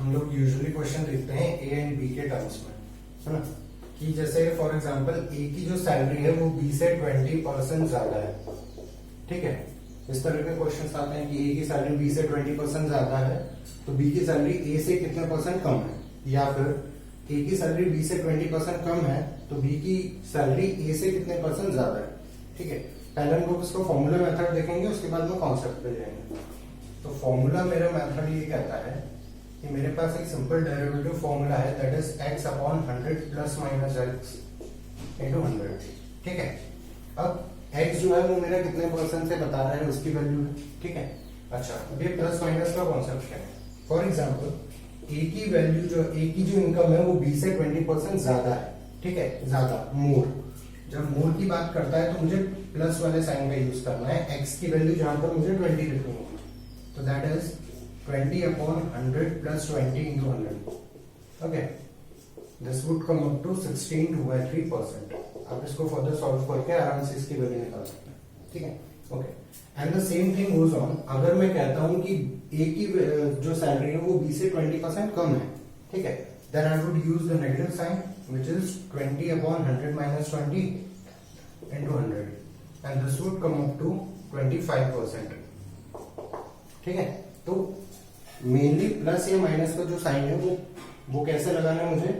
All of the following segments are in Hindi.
हम लोग यूजुअली क्वेश्चन लिखते हैं ए एंड बी के टर्म्स में, है ना, कि जैसे फॉर एग्जांपल ए की जो सैलरी है वो बी से 20% ज्यादा है, ठीक है। इस तरह के क्वेश्चन आते हैं कि ए की सैलरी बी से 20% ज्यादा है तो बी की सैलरी ए से कितने परसेंट कम है, या फिर ए की सैलरी बी से 20% कम है तो बी की सैलरी ए से कितने परसेंट ज्यादा है, ठीक है। पहले हम लोग इसको फॉर्मूला मेथड देखेंगे, उसके बाद में कॉन्सेप्ट पे जाएंगे। तो फॉर्मूला मेरा मेथड ये कहता है कि मेरे पास एक सिंपल डेरिवेटिव फॉर्मूला है, that is x upon 100 plus minus x into 100, ठीक है। अब x जो है वो मेरा कितने परसेंट से बता रहा है उसकी वैल्यू है, ठीक है। अच्छा, अब ये प्लस माइनस का कॉन्सेप्ट क्या है। फॉर एग्जांपल ए की वैल्यू जो ए की जो इनकम है वो बी से 20% ज्यादा है, ठीक है, ज्यादा, मोर। जब मोर की बात करता है तो मुझे प्लस वाले साइन का यूज करना है, x की वैल्यू जहां पर मुझे 20 लिखनी होगी, तो that is 20 upon 100 plus 20 into 100, okay. This would come up to 16/3%। आप इसको फर्दर सॉल्व करके आराम से इसकी वैल्यू निकाल सकते हैं, ठीक है, okay. And the same thing goes on, अगर मैं कहता हूं कि ए की जो सैलरी है वो बी से 20% कम है, ठीक है, then I would use the negative sign which is 20 upon 100 minus 20 into 100 and this would come up to 25%, ठीक है। तो मेनली प्लस या माइनस का जो साइन है वो कैसे लगाना है मुझे,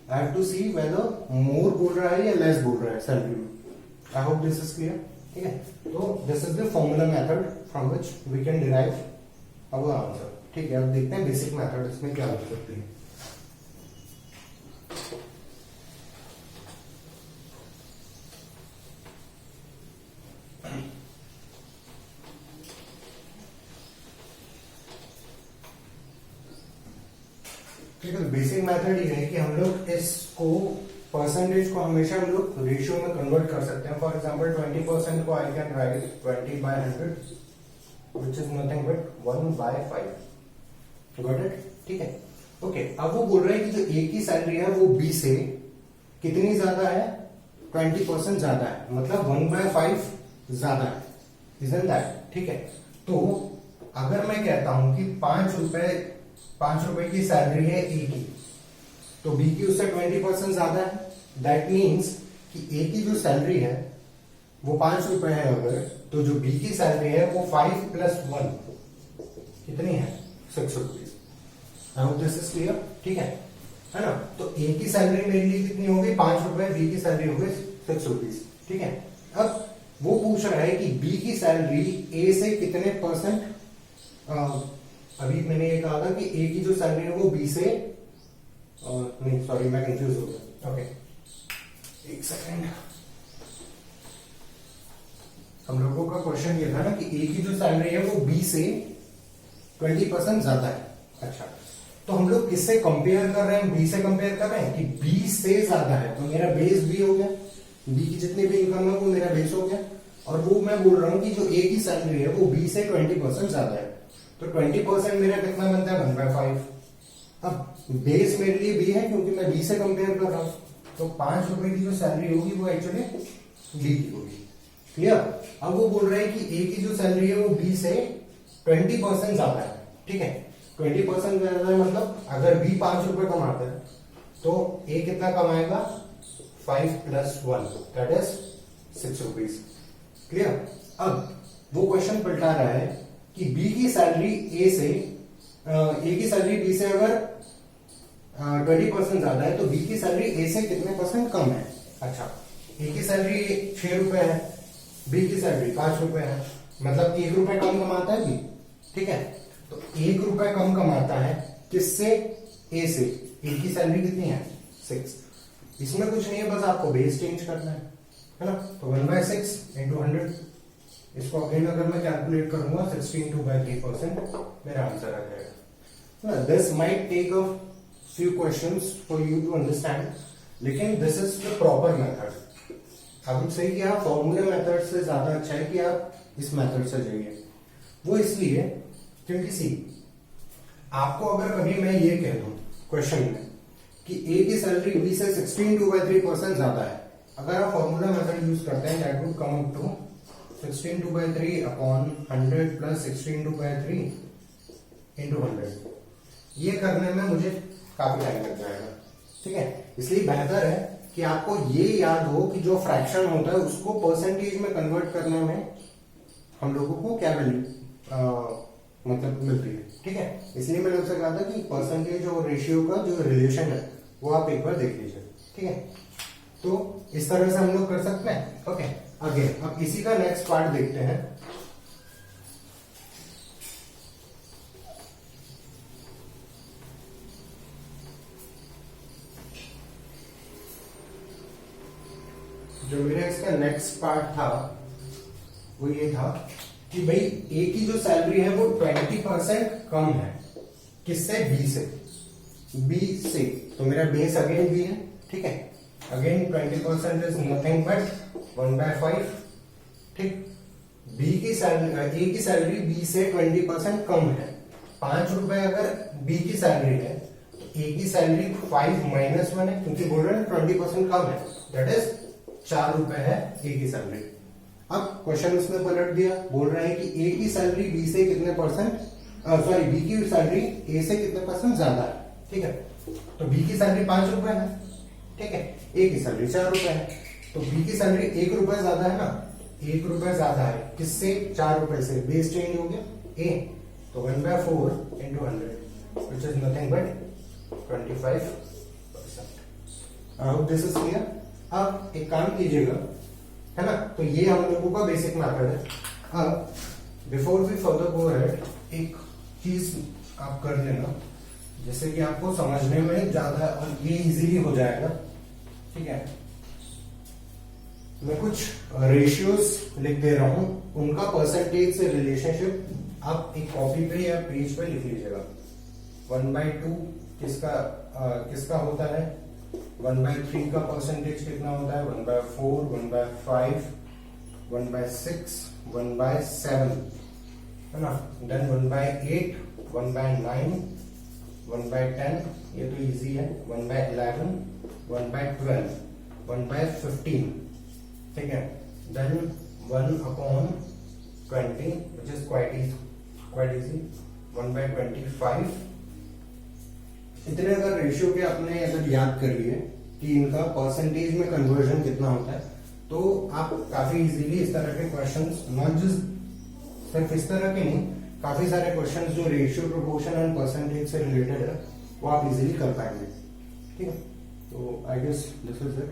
I have to see whether more बोल रहा है या लेस बोल रहा है सैलरी में। I hope this is clear, ठीक है। तो this is the formula method from which we can derive our answer, ठीक है। अब देखते हैं बेसिक मेथड इसमें क्या हो सकती है। ठीक है, बेसिक मेथड ये है कि हम लोग इसको परसेंटेज को हमेशा हम लोग रेशियो में कन्वर्ट कर सकते हैं। फॉर एग्जांपल 20% को I can write 20/100 which is nothing but 1/5, got it, ठीक है, ओके। अब वो बोल रहे हैं कि जो ए की सैलरी है वो बी से कितनी ज्यादा है, 20% ज्यादा है, मतलब 1/5 ज्यादा है, इजंट दैट, ठीक है। तो अगर मैं कहता हूं कि 5 रुपए की सैलरी है ए की, तो बी की उससे 20% ज्यादा है, दैट मीन्स कि ए की जो सैलरी है वो 5 रुपए है अगर, तो जो बी की सैलरी है वो 5 + 1 कितनी है, 6 rupees. I hope this is clear, ठीक है ना। तो ए की सैलरी मेरे लिए कितनी होगी, 5 रुपए, बी की सैलरी होगी 6 रुपीज, ठीक है। अब वो पूछ रहा है कि बी की सैलरी ए से कितने परसेंट, अभी मैंने ये कहा था कि ए की जो सैलरी है वो बी से, नहीं सॉरी मैं कंफ्यूज हो गया, ओके, एक सेकेंड। हम लोगों का क्वेश्चन ये था ना कि ए की जो सैलरी है वो बी से 20% ज्यादा है। अच्छा, तो हम लोग किससे कंपेयर कर रहे हैं, बी से कंपेयर कर रहे हैं कि बी से ज्यादा है, तो मेरा बेस बी हो गया, बी की जितनी भी इनकम है वो मेरा बेस हो गया, और वो मैं बोल रहा हूं कि जो ए की सैलरी है वो बी से 20% ज्यादा है, तो 20% मेरा कितना बनता है, 1/5। अब बेस मेरे लिए बी है क्योंकि मैं बी से कंपेयर कर रहा हूं, तो 5 रुपए की जो सैलरी होगी वो एक्चुअली बी की होगी, क्लियर। अब वो बोल रहे हैं कि ए की जो सैलरी है वो बी से 20% ज्यादा है, ठीक है। 20% ज्यादा है मतलब अगर बी 5 रुपए कमाता है तो ए कितना कमाएगा, 5 + 1 दैट इज 6 रुपीज, क्लियर। अब वो क्वेश्चन पलटा रहा है कि बी की सैलरी ए की सैलरी बी से अगर 20% ज्यादा है तो बी की सैलरी ए से कितने परसेंट कम है। अच्छा, ए की सैलरी 6 रुपए है, बी की सैलरी 5 रुपए है, मतलब 1 रुपए कम कमाता है बी, ठीक है। तो 1 रुपए कम कमाता है किससे, ए से। ए की सैलरी कितनी है, 6। इसमें कुछ नहीं है, बस आपको बेस चेंज करना है ना। तो 1/6 इंटू 100, इसको अगेन अगर मैं कैलकुलेट करूंगा 16/3%, मेरा आंसर आ जाएगा। This might take a few questions for you to understand, लेकिन this is the proper method। अब सही कि आप फॉर्मूला मेथड से ज्यादा अच्छा है कि आप इस मेथड से जाइए। वो इसलिए क्योंकि सी, आपको अगर कभी मैं ये कह दूं क्वेश्चन में कि ए की सैलरी बी से 16/3% ज्यादा है, अगर आप फॉर्मूला मेथड यूज करते हैं that would come up to 16/3 upon 100 plus 16/3 into 100, ये करने में मुझे काफी टाइम लग जाएगा, ठीक है। इसलिए बेहतर है कि आपको ये याद हो कि जो फ्रैक्शन होता है उसको परसेंटेज में कन्वर्ट करने में हम लोगों को क्या वैल्यू मतलब मिलती है, ठीक है। इसलिए मैंने उससे कहा था कि परसेंटेज और रेशियो का जो रिलेशन है वो आप एक बार देख लीजिए, ठीक है। तो इस तरह से हम लोग कर सकते हैं, ओके। आगे अब इसी का नेक्स्ट पार्ट देखते हैं। जो मेरा इसका नेक्स्ट पार्ट था वो ये था कि भाई ए की जो सैलरी है वो 20% कम है, किससे? बी से। बी से तो मेरा बेस अगेन बी है, ठीक है। अगेन 20% इज नथिंग बट 1/5, ठीक। बी की सैलरी, ए की सैलरी बी से 20% कम है। 5 रुपए अगर बी की सैलरी है तो ए की सैलरी 5 - 1 है, क्योंकि बोल रहे हैं 20% कम है, दैट इज 4 रुपए है ए की सैलरी। अब क्वेश्चन उसने पलट दिया, बोल रहा है कि ए की सैलरी बी से कितने परसेंट, सॉरी बी की सैलरी ए से कितने परसेंट ज्यादा है, ठीक है। तो बी की सैलरी 5 रुपए है, ठीक है। ए की सैलरी 4 रुपए है, तो बी की सैलरी 1 रुपए ज्यादा है ना, 1 रुपए ज्यादा है किससे? 4 रुपए से। बेस चेंज हो गया ए, तो 1/4 into 100 which is nothing but 25%। I hope this is clear. अब एक काम कीजिएगा, है ना, तो ये हम लोगों का बेसिक मेथड है। अब before we further go ahead एक चीज आप कर लेना, जैसे कि आपको समझने में ज्यादा और ये इजीली हो जाएगा, ठीक है। मैं कुछ रेशियोज लिख दे रहा हूं, उनका परसेंटेज से रिलेशनशिप आप एक कॉपी पे या पेज पे लिख लीजिएगा। 1/2 किसका होता है, 1/3 का परसेंटेज कितना होता है, 1/4, 1/5, 1/6, 1/7, है ना। देन 1/8, 1/9, 1/10, ये तो इजी है, 1/11, 1/12, 1/15, ठीक है। Then 1/20 which is quite easy, 1/25। इतने अगर रेशियो के आपने अगर याद कर लिए कि इनका परसेंटेज में कन्वर्जन कितना होता है, तो आप काफी इजीली इस तरह के क्वेश्चंस, नॉट जस्ट सिर्फ इस तरह के नहीं, काफी सारे क्वेश्चंस जो रेशियो, प्रोपोर्शन एंड परसेंटेज से रिलेटेड है वो आप इजीली कर पाएंगे, ठीक है। तो I guess this is it.